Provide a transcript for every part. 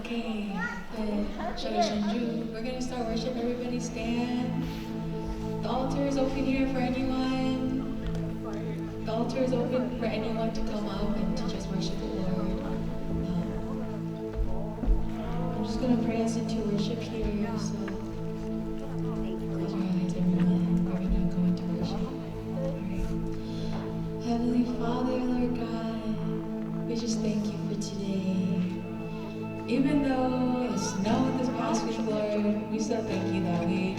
Okay, we're gonna start worship. Everybody stand. The altar is open here for anyone. The altar is open for anyone to come up and to just worship the Lord. I'm just gonna pray us into worship here. So close your eyes, everyone. We're gonna go into worship. Alright. Heavenly Father, Lord God, we just thank you for today. Even though it snowed this past week, Lord, we still thank you that we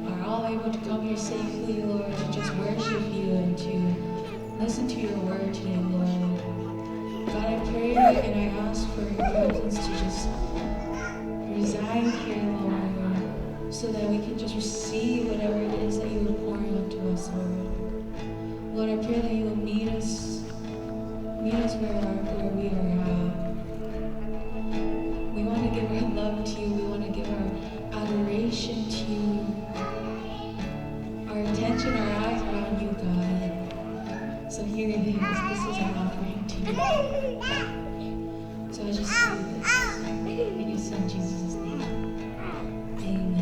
are all able to come here safely, Lord, and just worship you and to listen to your word today, Lord. God, I pray and I ask for your presence to just reside here, Lord, so that we can just receive whatever it is that you are pouring onto us, Lord. Lord, I pray that you will meet us where we are at. We want to give our love to you. We want to give our adoration to you. Our attention, our eyes are on you, God. So here it is. This is our offering to you. So I just do this in your son Jesus' name. Amen.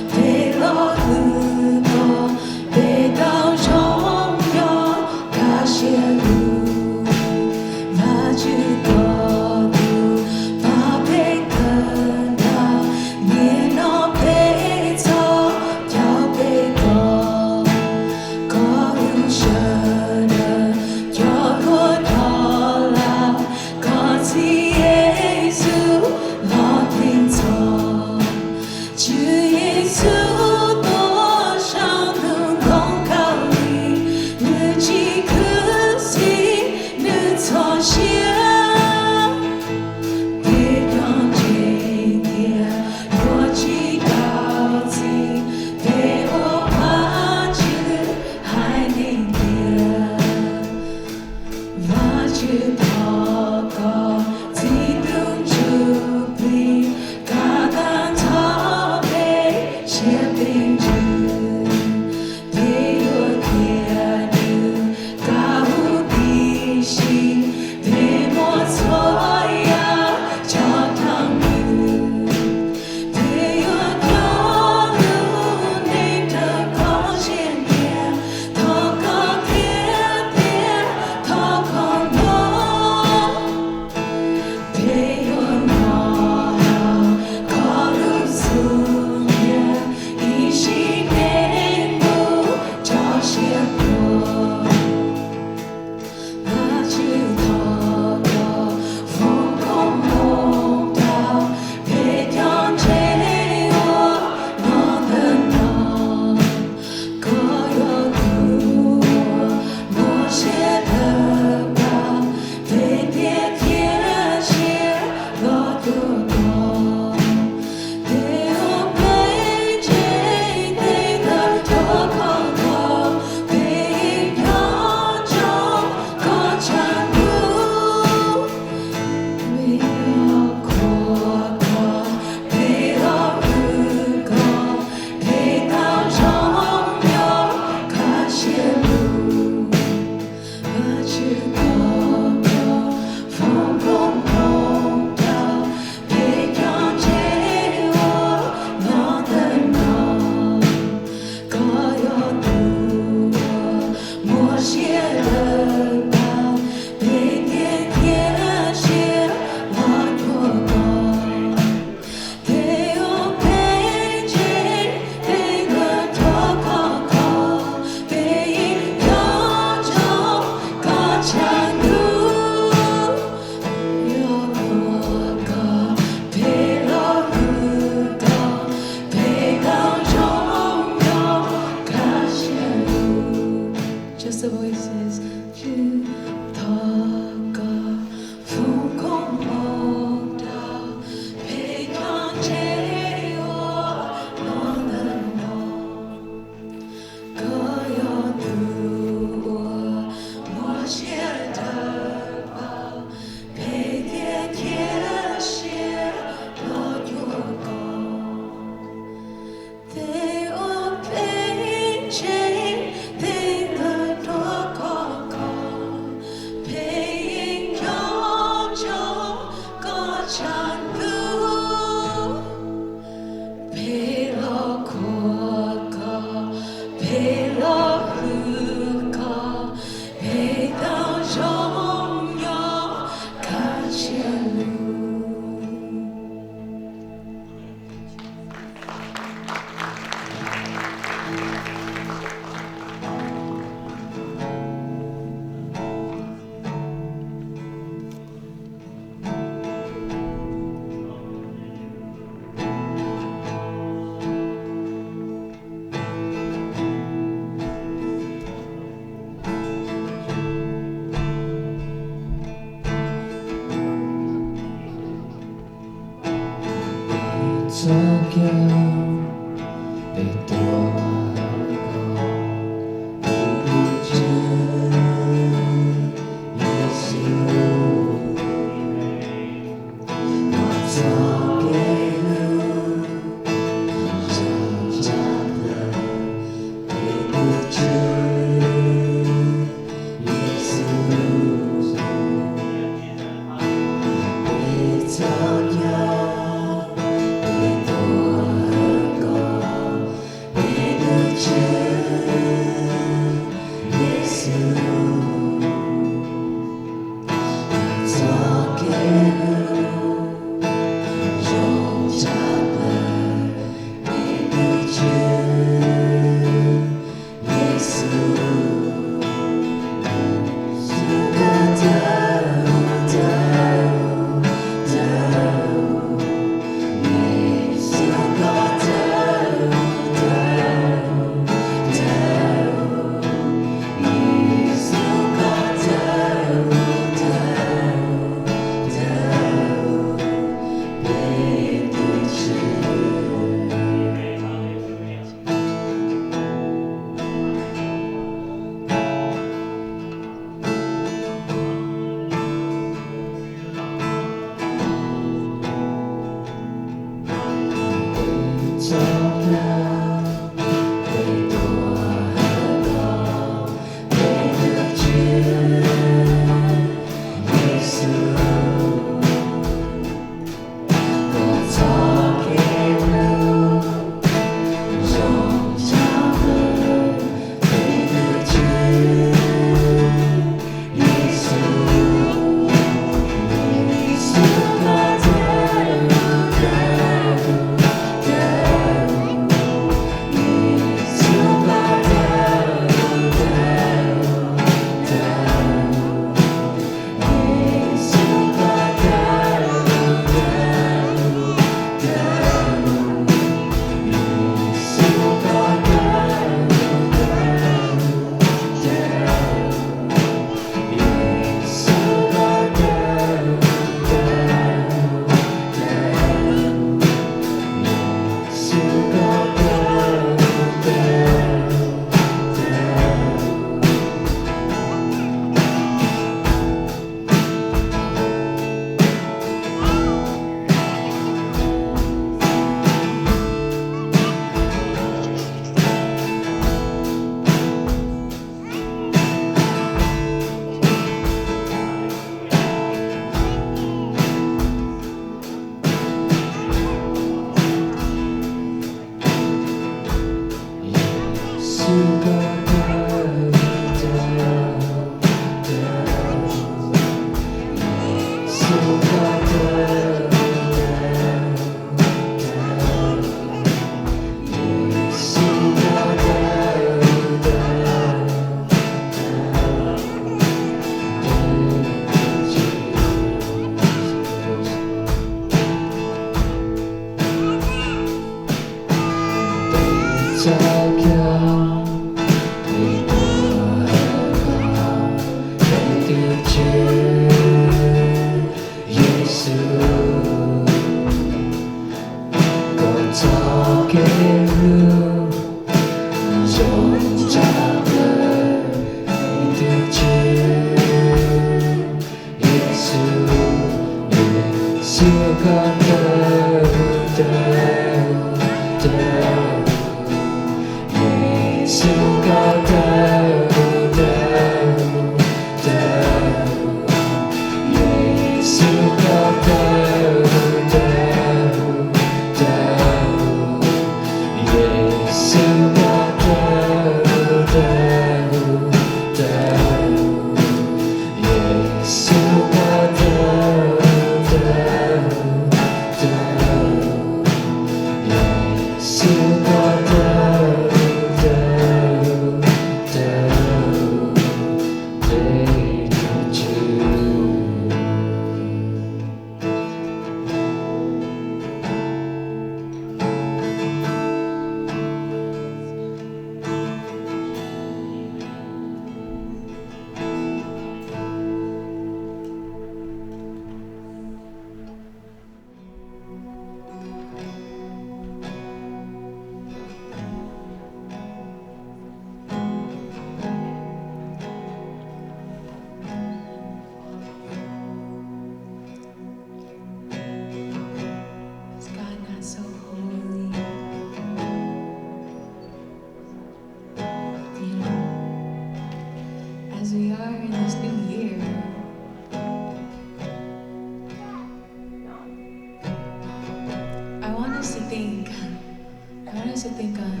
us to think on,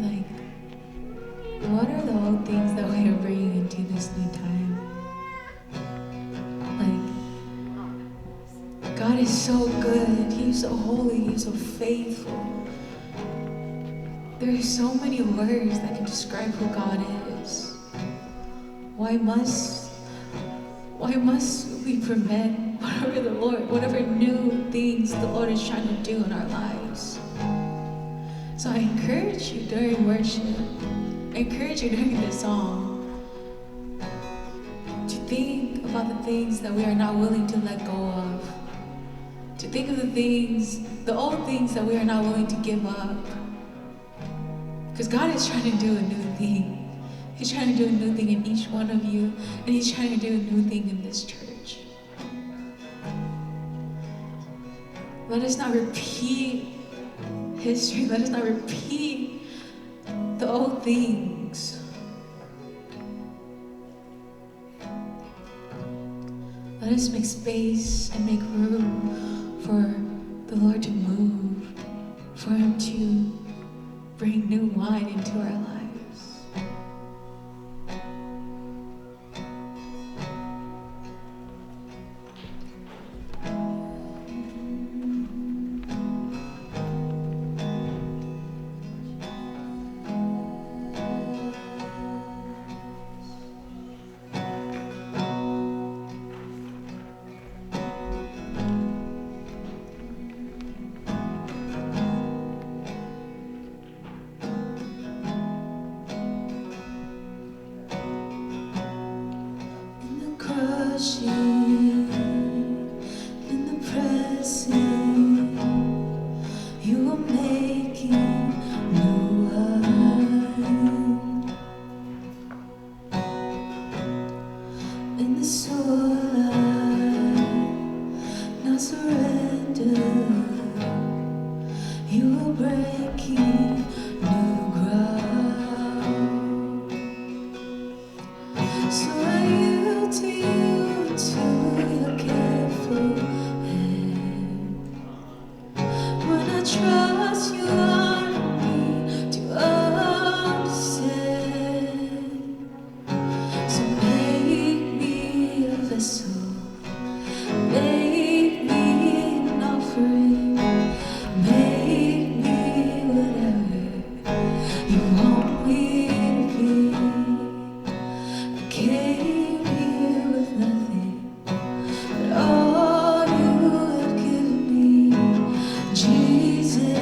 like, what are the old things that we are bringing into this new time? Like, God is so good. He's so holy. He's so faithful. There are so many words that can describe who God is. Why must we prevent whatever new things the Lord is trying to do in our lives? So I encourage you during worship, I encourage you during this song, to think about the things that we are not willing to let go of. To think of the old things that we are not willing to give up. Because God is trying to do a new thing. He's trying to do a new thing in each one of you, and He's trying to do a new thing in this church. Let us not repeat history. Let us not repeat the old things. Let us make space and make room for the Lord to move, for Him to bring new wine into our lives. In the pressing, you are making new wine. In the soul, I now surrender. You are breaking new ground. So I yield to you. To your careful hand. When I trust you, I need to understand. So make me a vessel, make me an offering, make me whatever you want me to be. I came here with nothing. All you have given me, Jesus.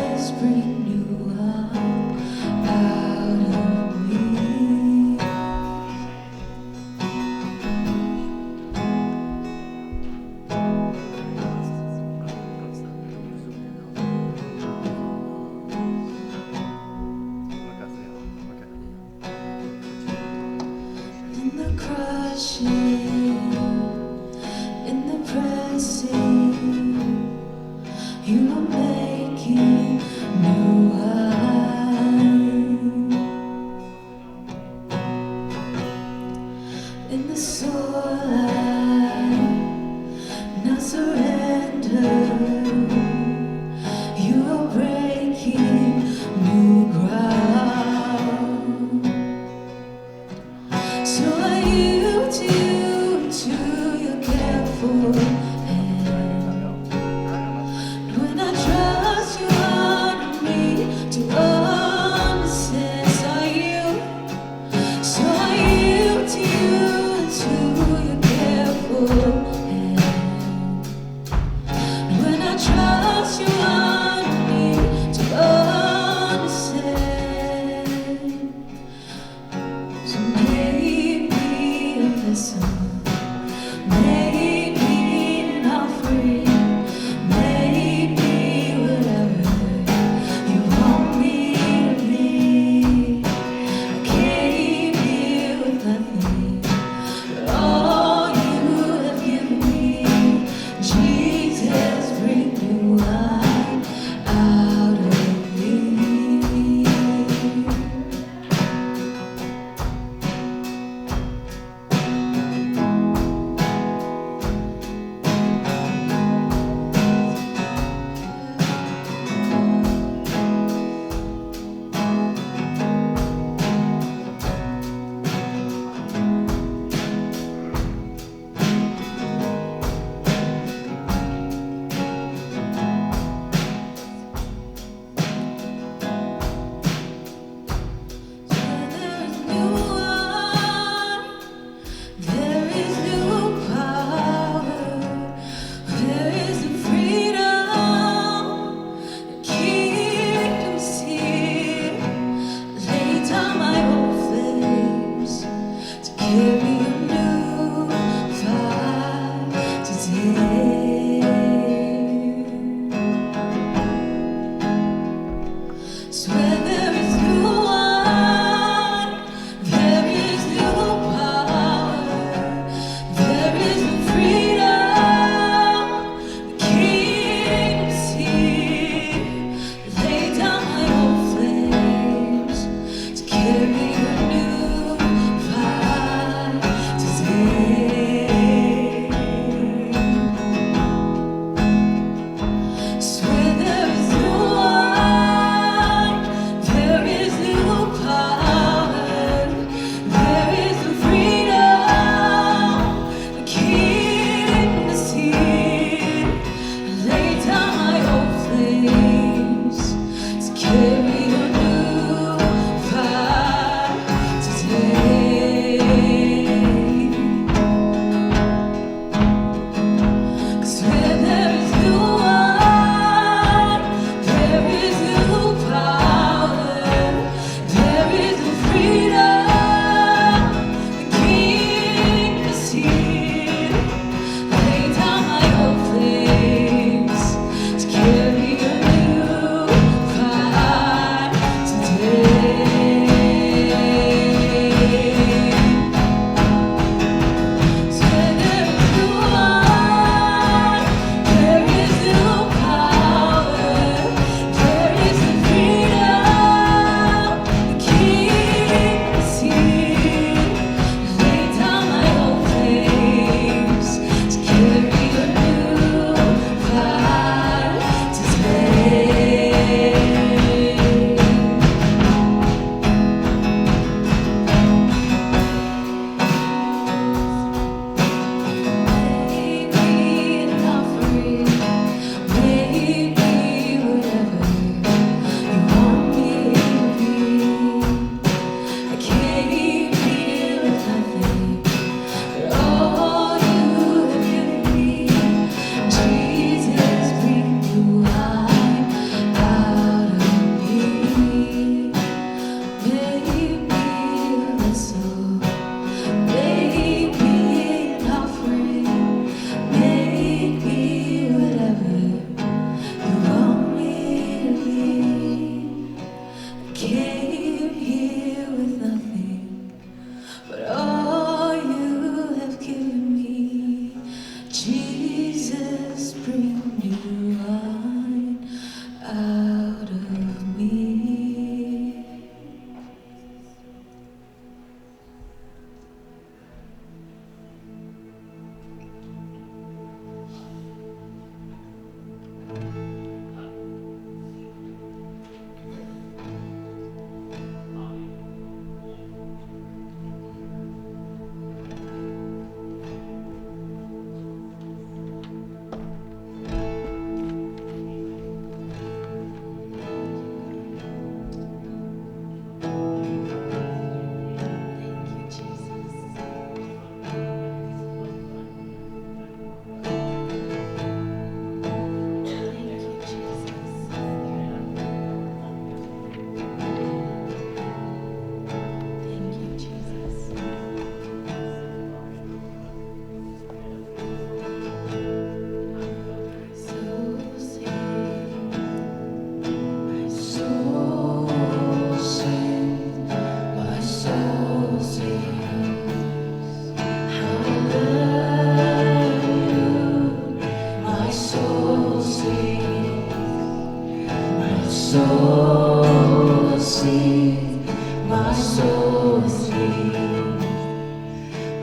soul sings, my soul sings,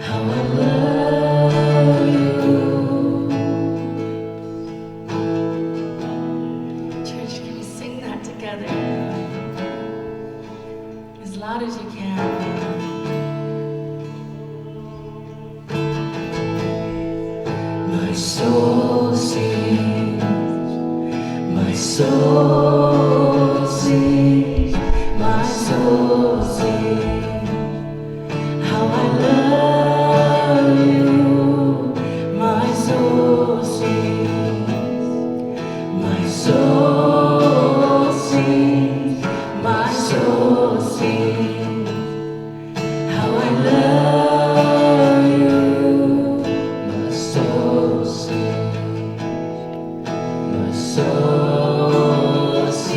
how I love you. Church, can we sing that together? As loud as you can. My soul sings, my soul sings, my soul sings, how I love you. My soul sings, my soul sings, my soul sings, how I love you. My soul sings, my soul sings.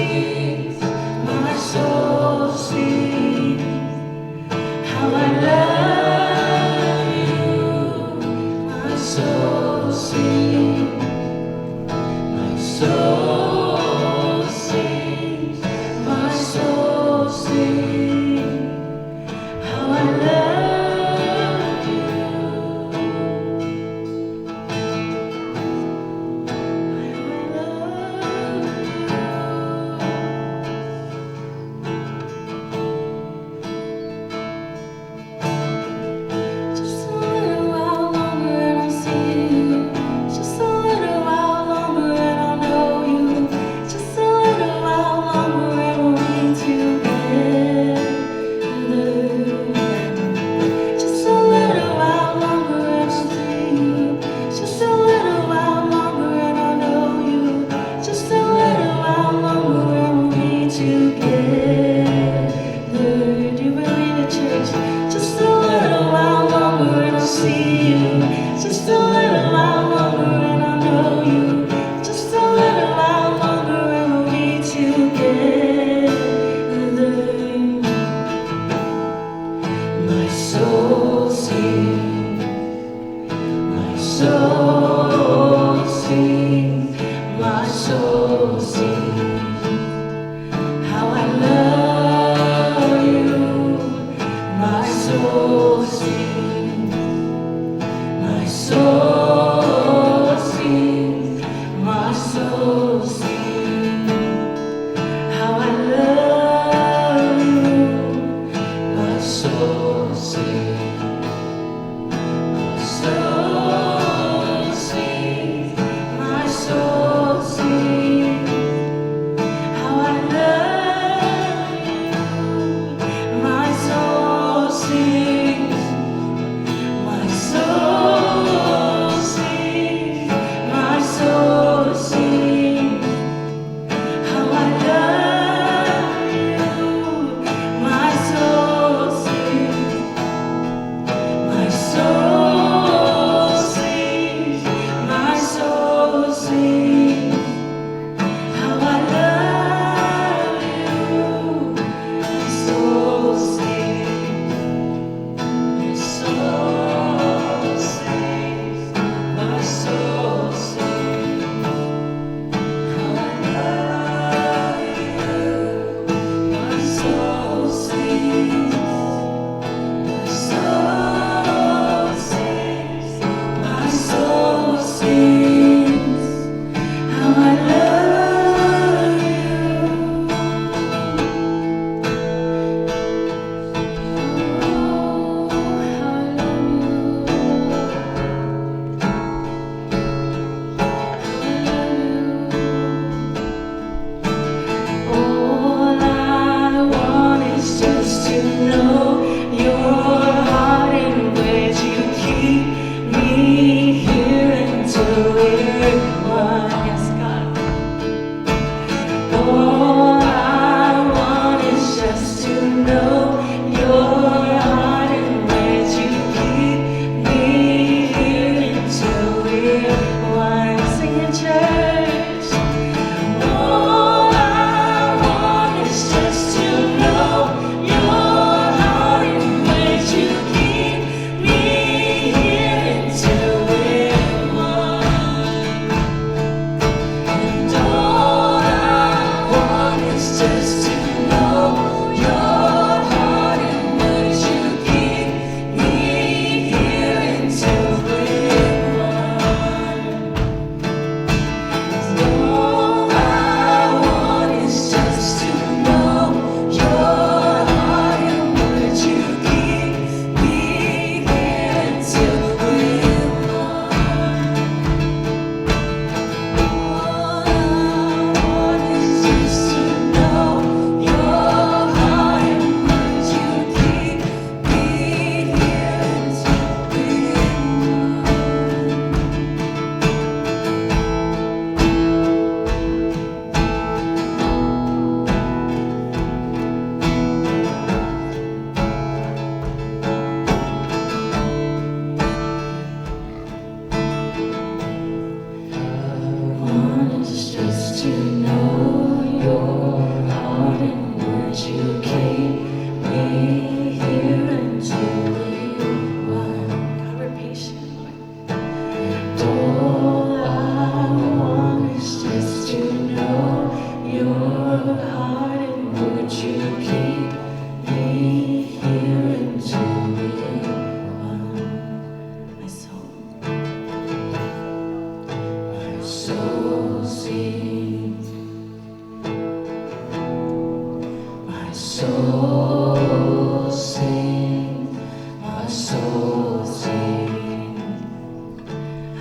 soul sings, my soul sings.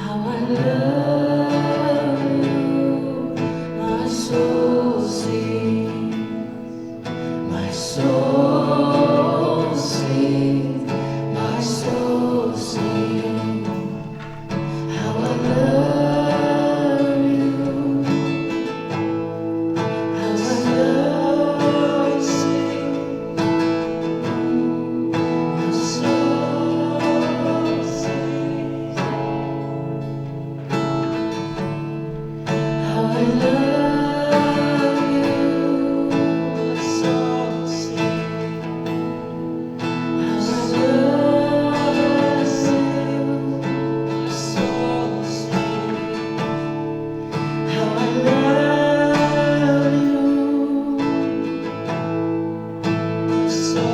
How I love you, my soul sings, my soul sings, my soul sings. How I love you, how I love sing, my soul sings. How I love you, my soul sings. How I love you, my soul sings. How I love you, my soul sings. How I love you, my soul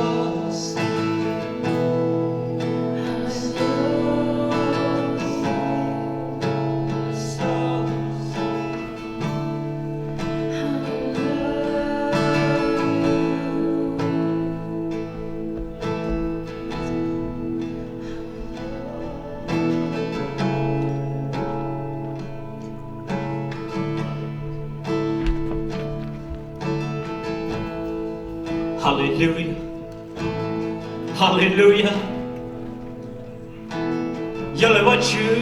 Hallelujah. Hallelujah. Giờ lời Chúa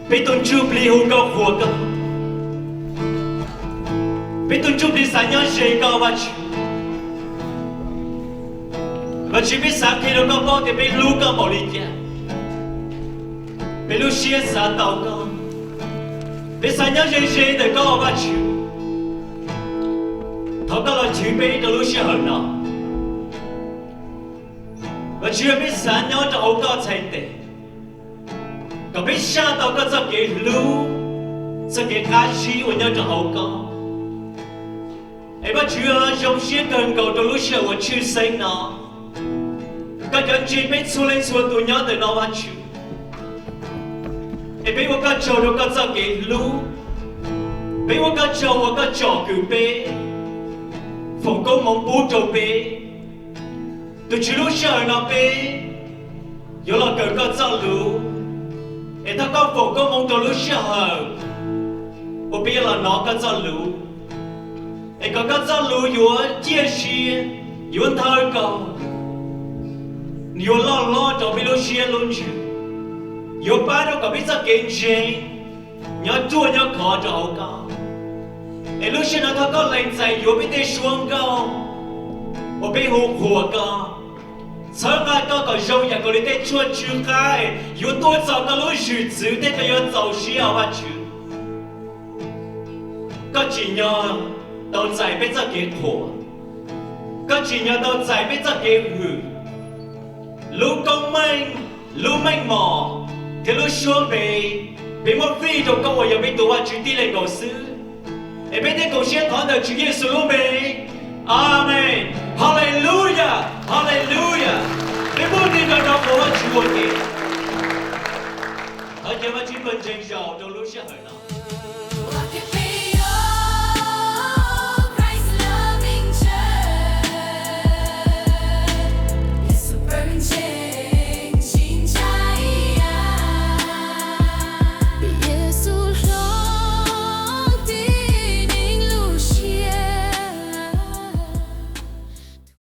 biết tôn chúc li hữu cao của con, biết tôn chúc đi sáng nhớ dễ cao và chỉ biết sáng khi đó con bao thì biết lũ con bảo lý kia, biết lũ xia sáng tàu con, biết sáng nhớ dễ để con và Chúa thấu các lời chữ biết cho lũ xia hận nó. Và chưa biết sáng nhớ cho ấu có chạy tệ. Còn biết sáng tao có cho kể lưu, cho kể khá chí của nhớ cho ấu có. Ê bà chưa giống xế cần cầu cho lúc xưa của chư sinh nó. Các gần chỉ biết xu lên xuống tụi nhớ từ nó bà chư. Ê biết có các châu đâu có cho kể lưu. Biết có các châu có các trò cử bê. Phòng công mong bố trâu bê. Tôi chỉ lúc sợ nó bê. Yo là cờ có cho lưu. Ê ta có phòng công mong tôi lúc sợ. Ô bê là nó có cho lưu. Ê có cho lưu yo chia sẻ. Yo thơ cầu. Yo lo cho bê lúc xia luôn chứ. Yo ba đâu có biết ra kênh chê. Nhớ chua nhớ khó cho hậu con. Ê lúc xia nó thơ có lệnh dạy yo biết tê xuống cầu. Ô bê hụt hùa con. Sở ngài có dâu nhà có lý tê chua chư khai. Yo tôi dạo có lối dự dữ tê có yo dạo xí ảo hoa chư. Có chỉ nhớ tao giải biết ra kế khổ. Có chỉ nhớ tao giải biết ra kế hử. Lũ công mênh, lũ mênh mỏ. Thế lũ xuống về. Bị một phi trong câu hỏi biết tụ hoa chư tí lên cầu sư. Ê biết thế cầu xếp thoát được chữ Giê-xu lũ về. Amen. Hallelujah. Hallelujah. Để bố đi vào đó của Chúa kìa. Ở kia mà chỉ phần trình dầu trong lúc sẽ hỏi nó.